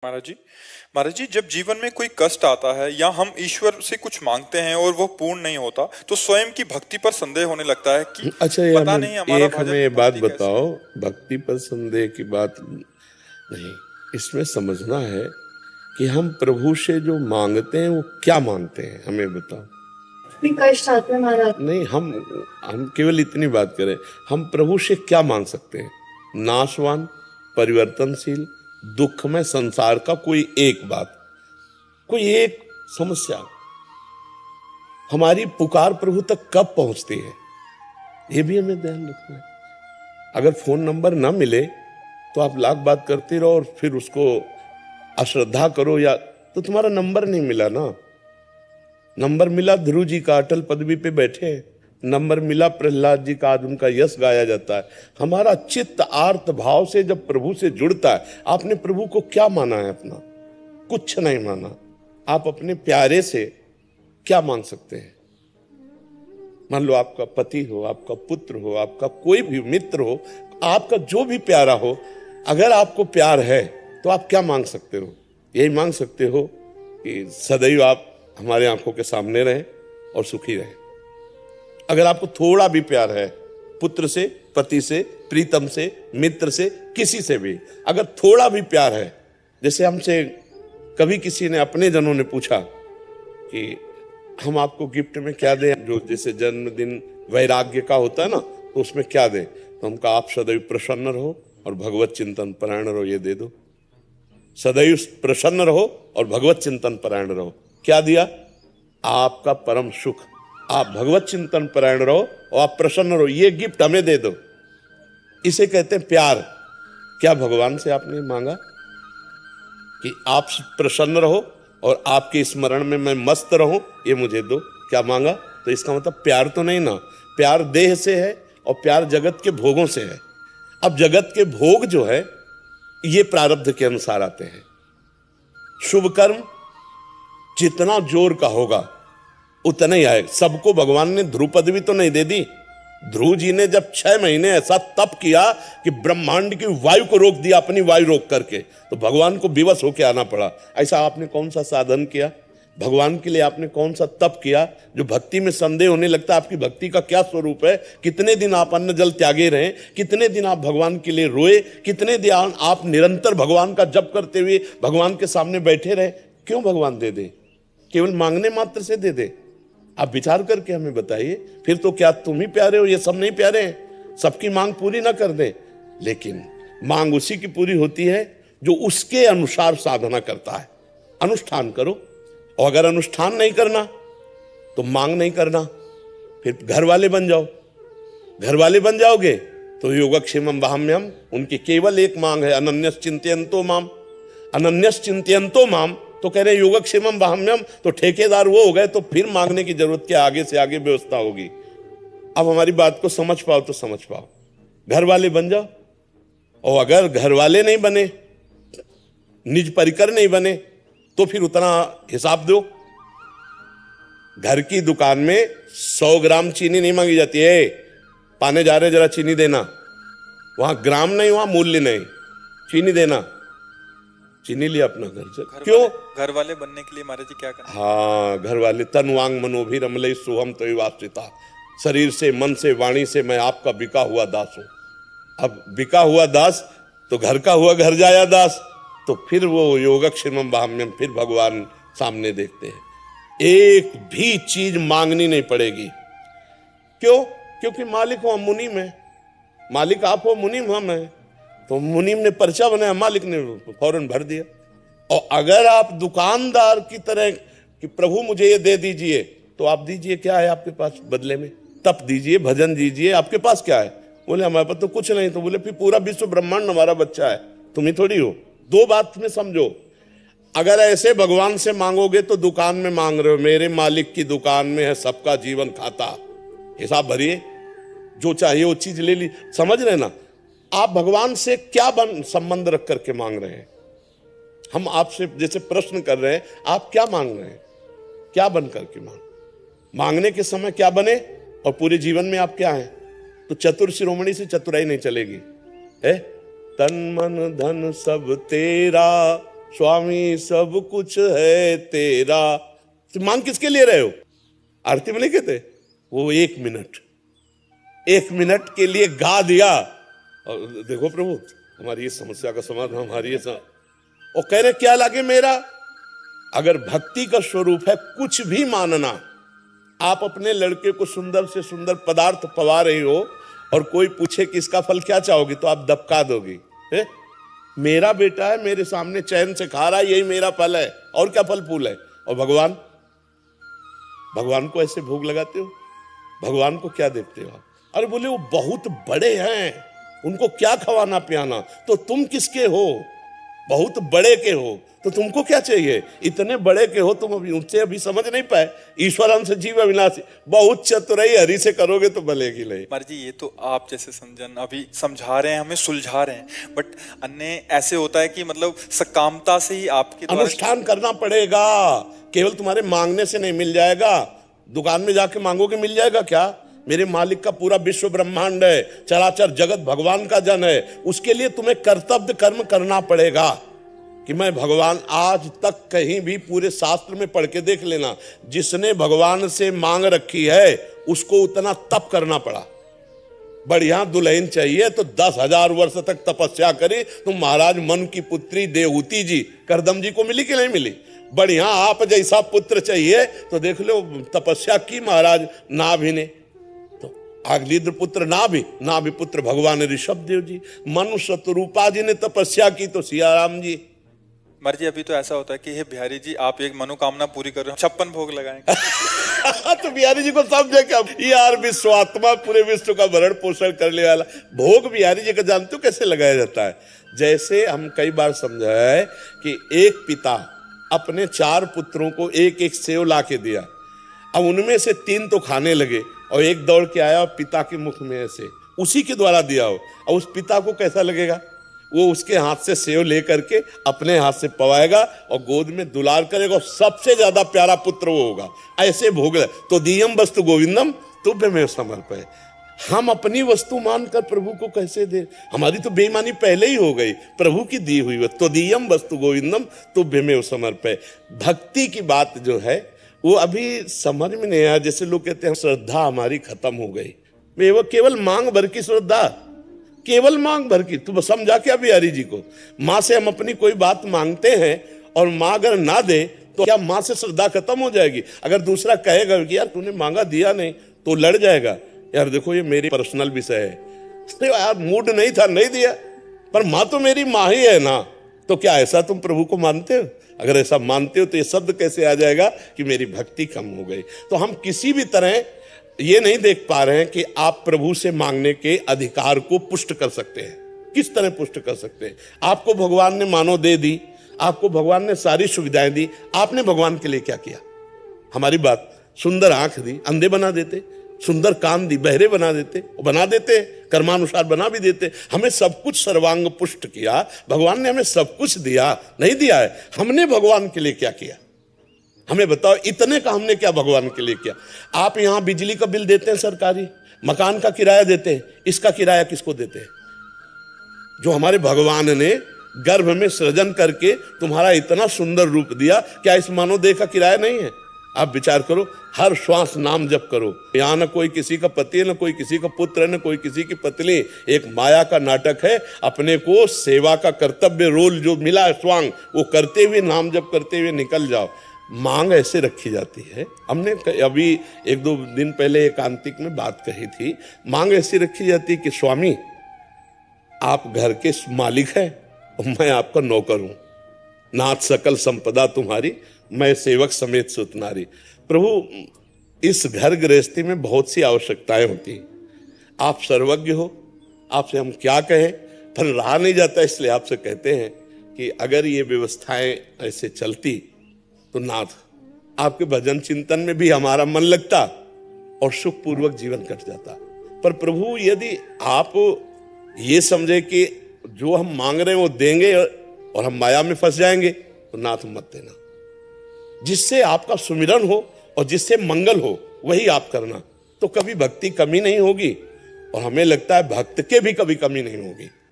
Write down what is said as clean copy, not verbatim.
महाराज जी, जब जीवन में कोई कष्ट आता है या हम ईश्वर से कुछ मांगते हैं और वो पूर्ण नहीं होता तो स्वयं की भक्ति पर संदेह होने लगता है कि अच्छा, ये पता नहीं हमारा भजन हमें ये बात भक्ति कैसे बताओ, है। भक्ति पर संदेह की बात नहीं। इसमें समझना है कि हम प्रभु से जो मांगते हैं वो क्या मांगते हैं, हमें बताओ। कष्ट आते हैं महाराज। नहीं, हम केवल इतनी बात करें, हम प्रभु से क्या मांग सकते हैं? नाशवान, परिवर्तनशील, दुख में संसार का कोई एक बात, कोई एक समस्या। हमारी पुकार प्रभु तक कब पहुंचती है, ये भी हमें ध्यान रखना है। अगर फोन नंबर ना मिले तो आप लाख बात करते रहो और फिर उसको अश्रद्धा करो, या तो तुम्हारा नंबर नहीं मिला ना। नंबर मिला ध्रुव जी का, अटल पदवी पे बैठे हैं। नंबर मिला प्रहलाद जी का, आज उनका यश गाया जाता है। हमारा चित्त आर्त भाव से जब प्रभु से जुड़ता है, आपने प्रभु को क्या माना है? अपना कुछ नहीं माना। आप अपने प्यारे से क्या मांग सकते हैं? मान लो आपका पति हो, आपका पुत्र हो, आपका कोई भी मित्र हो, आपका जो भी प्यारा हो, अगर आपको प्यार है तो आप क्या मांग सकते हो? यही मांग सकते हो कि सदैव आप हमारे आंखों के सामने रहें और सुखी रहें। अगर आपको थोड़ा भी प्यार है, पुत्र से, पति से, प्रीतम से, मित्र से, किसी से भी अगर थोड़ा भी प्यार है, जैसे हमसे कभी किसी ने, अपने जनों ने पूछा कि हम आपको गिफ्ट में क्या दें, जो जैसे जन्मदिन वैराग्य का होता है ना, तो उसमें क्या दें? तो हम कहा, आप सदैव प्रसन्न रहो और भगवत चिंतन परायण रहो, ये दे दो। सदैव प्रसन्न रहो और भगवत चिंतन परायण रहो। क्या दिया? आपका परम सुख। आप भगवत चिंतन परायण रहो और आप प्रसन्न रहो, ये गिफ्ट हमें दे दो। इसे कहते हैं प्यार। क्या भगवान से आपने मांगा कि आप प्रसन्न रहो और आपके स्मरण में मैं मस्त रहूं, ये मुझे दो? क्या मांगा? तो इसका मतलब प्यार तो नहीं ना। प्यार देह से है और प्यार जगत के भोगों से है। अब जगत के भोग जो है ये प्रारब्ध के अनुसार आते हैं। शुभ कर्म जितना जोर का होगा उतना ही आएगा। सबको भगवान ने ध्रुव पदवी तो नहीं दे दी। ध्रुव जी ने जब 6 महीने ऐसा तप किया कि ब्रह्मांड की वायु को रोक दिया, अपनी वायु रोक करके, तो भगवान को विवश होकर आना पड़ा। ऐसा आपने कौन सा साधन किया? भगवान के लिए आपने कौन सा तप किया? जो भक्ति में संदेह होने लगता है आपकी भक्ति का क्या स्वरूप है, कितने दिन आप अन्न जल त्यागे रहे, कितने दिन आप भगवान के लिए रोए, कितने दिन आप निरंतर भगवान का जप करते हुए भगवान के सामने बैठे रहे, क्यों भगवान दे दे? केवल मांगने मात्र से दे दे? आप विचार करके हमें बताइए। फिर तो क्या तुम ही प्यारे हो, ये सब नहीं प्यारे हैं? सबकी मांग पूरी ना कर दे, लेकिन मांग उसी की पूरी होती है जो उसके अनुसार साधना करता है। अनुष्ठान करो, और अगर अनुष्ठान नहीं करना तो मांग नहीं करना, फिर घर वाले बन जाओ। घर वाले बन जाओगे तो योगक्षेमम वहाम्यम, उनकी केवल एक मांग है, अनन्यस चिंतयन्तो माम। अनन्यस चिंतयन्तो माम तो कह रहे योगक्षेमम वहाम्यम, तो ठेकेदार वो हो गए, तो फिर मांगने की जरूरत क्या? आगे से आगे व्यवस्था होगी। अब हमारी बात को समझ पाओ तो समझ पाओ। घर वाले बन जाओ, और अगर घर वाले नहीं बने, निज परिकर नहीं बने, तो फिर उतना हिसाब दो। घर की दुकान में 100 ग्राम चीनी नहीं मांगी जाती है। पाने जा रहे, जरा चीनी देना। वहां ग्राम नहीं, वहां मूल्य नहीं, चीनी देना। चीनी लिया अपना घर से। क्यों? घर वाले बनने के लिए महाराज जी क्या करना? हाँ, घर वाले। तन वांग मनोभिरमलय सोहम तयवाश्रिता। शरीर से, मन से, वाणी से मैं आपका बिका हुआ दास हूं। अब बिका हुआ दास तो घर का हुआ घर जाया दास, तो फिर वो योगक्षेमम वहाम्यम, फिर भगवान सामने देखते हैं। एक भी चीज मांगनी नहीं पड़ेगी। क्यों? क्योंकि मालिक हो हम, मुनीम है। मालिक आप हो, मुनीम हम है। तो मुनीम ने पर्चा बनाया, मालिक ने फौरन भर दिया। और अगर आप दुकानदार की तरह कि प्रभु मुझे ये दे दीजिए, तो आप दीजिए। क्या है आपके पास बदले में? तप दीजिए, भजन दीजिए। आपके पास क्या है? बोले हमारे पास तो कुछ नहीं। तो बोले फिर पूरा विश्व ब्रह्मांड हमारा बच्चा है, तुम ही थोड़ी हो। दो बात में समझो, अगर ऐसे भगवान से मांगोगे तो दुकान में मांग रहे हो। मेरे मालिक की दुकान में है सबका जीवन खाता। हिसाब भरिए, जो चाहिए वो चीज ले ली। समझ रहे ना? आप भगवान से क्या संबंध रख करके मांग रहे हैं? हम आपसे जैसे प्रश्न कर रहे हैं, आप क्या मांग रहे हैं? क्या बन करके मांगने के समय क्या बने, और पूरे जीवन में आप क्या हैं? तो चतुर शिरोमणि से चतुराई नहीं चलेगी है। तन मन धन सब तेरा स्वामी सब कुछ है तेरा। तो मांग किसके लिए रहे हो? आरती में नहीं कहते वो 1 मिनट के लिए गा दिया और देखो प्रभु हमारी ये समस्या का समाधान, हमारी और कह रहे क्या लागे मेरा। अगर भक्ति का स्वरूप है कुछ भी मानना, आप अपने लड़के को सुंदर से सुंदर पदार्थ पवा रही हो और कोई पूछे कि इसका फल क्या चाहोगी तो आप दबका दोगी। मेरा बेटा है, मेरे सामने चैन से खा रहा है, यही मेरा फल है, और क्या फल फूल है। और भगवान को ऐसे भोग लगाते हो, भगवान को क्या देखते हो आप? अरे बोले वो बहुत बड़े हैं, उनको क्या खवाना पियाना, तो तुम किसके हो? बहुत बड़े के हो तो तुमको क्या चाहिए? इतने बड़े के हो तुम, अभी समझ नहीं पाए। ईश्वरन से जीव अविनाशी, बहुत चतुराई हरि से करोगे तो भलेगी नहीं। कुमार जी ये तो आप जैसे समझन अभी समझा रहे हैं, हमें सुलझा रहे हैं, बट अन्य ऐसे होता है कि मतलब सकामता से ही आपके अनुष्ठान करना पड़ेगा। केवल तुम्हारे मांगने से नहीं मिल जाएगा। दुकान में जाके मांगोगे मिल जाएगा क्या? मेरे मालिक का पूरा विश्व ब्रह्मांड है, चराचर जगत भगवान का जन है, उसके लिए तुम्हें कर्तव्य कर्म करना पड़ेगा। कि मैं भगवान, आज तक कहीं भी पूरे शास्त्र में पढ़ के देख लेना, जिसने भगवान से मांग रखी है उसको उतना तप करना पड़ा। बढ़िया दुल्हन चाहिए तो 10,000 वर्ष तक तपस्या करे। तो महाराज मन की पुत्री देवहूति जी करदम जी को मिली कि नहीं मिली? बढ़िया आप जैसा पुत्र चाहिए तो देख लो तपस्या की महाराज नाभि ने, तो आगलीद्र पुत्र नाभि पुत्र भगवान ऋषभ देव जी, मनुष्य स्वरूपा जी ने तपस्या की तो सियाराम जी। मर्जी अभी तो ऐसा होता है कि हे बिहारी जी आप एक मनोकामना पूरी कर रहे हो, 56 भोग लगाएंगे। तो बिहारी जी को समझे क्या यार, विश्वात्मा पूरे विश्व का भरण पोषण करने वाला भोग बिहारी जी का जानते हो कैसे लगाया जाता है? जैसे हम कई बार समझा है कि एक पिता अपने 4 पुत्रों को एक एक सेव ला के दिया। अब उनमें से 3 तो खाने लगे और एक दौड़ के आया और पिता के मुख में ऐसे उसी के द्वारा दिया हो। और उस पिता को कैसा लगेगा? वो उसके हाथ से सेव लेकर के अपने हाथ से पवाएगा और गोद में दुलार करेगा, और सबसे ज्यादा प्यारा पुत्र वो होगा। ऐसे भोग तो दियम वस्तु गोविंदम तुभ्यमेव समर्पय। हम अपनी वस्तु मानकर प्रभु को कैसे दे? हमारी तो बेईमानी पहले ही हो गई। प्रभु की दी हुई तो दियम वस्तु गोविंदम तुभ्यमेव समर्पय। भक्ति की बात जो है वो अभी समझ में नहीं आया। जैसे लोग कहते हैं श्रद्धा हमारी खत्म हो गई। वो केवल मांग भर की श्रद्धा, केवल मांग भर की। तू समझा क्या बिहारी जी को? माँ से हम अपनी कोई बात मांगते हैं और माँ अगर ना दे तो क्या माँ से श्रद्धा खत्म हो जाएगी? अगर दूसरा कहेगा कि यार तूने मांगा दिया नहीं, तो लड़ जाएगा, यार देखो ये मेरी पर्सनल विषय है, यार मूड नहीं था नहीं दिया, पर माँ तो मेरी माँ ही है ना। तो क्या ऐसा तुम प्रभु को मानते हो? अगर ऐसा मानते हो तो ये शब्द कैसे आ जाएगा कि मेरी भक्ति कम हो गई? तो हम किसी भी तरह ये नहीं देख पा रहे हैं कि आप प्रभु से मांगने के अधिकार को पुष्ट कर सकते हैं। किस तरह पुष्ट कर सकते हैं? आपको भगवान ने मानो दे दी, आपको भगवान ने सारी सुविधाएं दी, आपने भगवान के लिए क्या किया? हमारी बात, सुंदर आंख दी, अंधे बना देते, सुंदर कान दी, बहरे बना देते, बना देते, कर्मानुसार बना भी देते। हमें सब कुछ सर्वांग पुष्ट किया, भगवान ने हमें सब कुछ दिया, नहीं दिया है? हमने भगवान के लिए क्या किया? हमें बताओ, इतने का हमने क्या भगवान के लिए किया? आप यहां बिजली का बिल देते हैं सरकारी, मकान का किराया देते हैं, इसका किराया किसको देते हैं? जो हमारे भगवान ने गर्भ में सृजन करके तुम्हारा इतना सुंदर रूप दिया, क्या इस मानव देह का किराया नहीं है? आप विचार करो, हर श्वास नाम जप करो। यहाँ न कोई किसी का पति है, न कोई किसी का पुत्र है, न कोई किसी की पत्नी। एक माया का नाटक है। अपने को सेवा का कर्तव्य रोल जो मिला है स्वांग, वो करते हुए नाम जप करते हुए निकल जाओ। मांग ऐसे रखी जाती है। हमने अभी 1-2 दिन पहले एकांतिक में बात कही थी। मांग ऐसी रखी जाती है कि स्वामी आप घर के मालिक हैं और मैं आपका नौकर हूं। नाथ सकल संपदा तुम्हारी, मैं सेवक समेत सुतनारी। प्रभु इस घर गृहस्थी में बहुत सी आवश्यकताएं होती हैं। आप सर्वज्ञ हो, आपसे हम क्या कहें, पर रहा नहीं जाता, इसलिए आपसे कहते हैं कि अगर ये व्यवस्थाएं ऐसे चलती तो नाथ आपके भजन चिंतन में भी हमारा मन लगता और सुखपूर्वक जीवन कट जाता। पर प्रभु यदि आप ये समझे कि जो हम मांग रहे हैं वो देंगे और हम माया में फंस जाएंगे, तो नाथ मत देना। जिससे आपका सुमिरन हो और जिससे मंगल हो वही आप करना, तो कभी भक्ति कमी नहीं होगी। और हमें लगता है भक्त के भी कभी कमी नहीं होगी।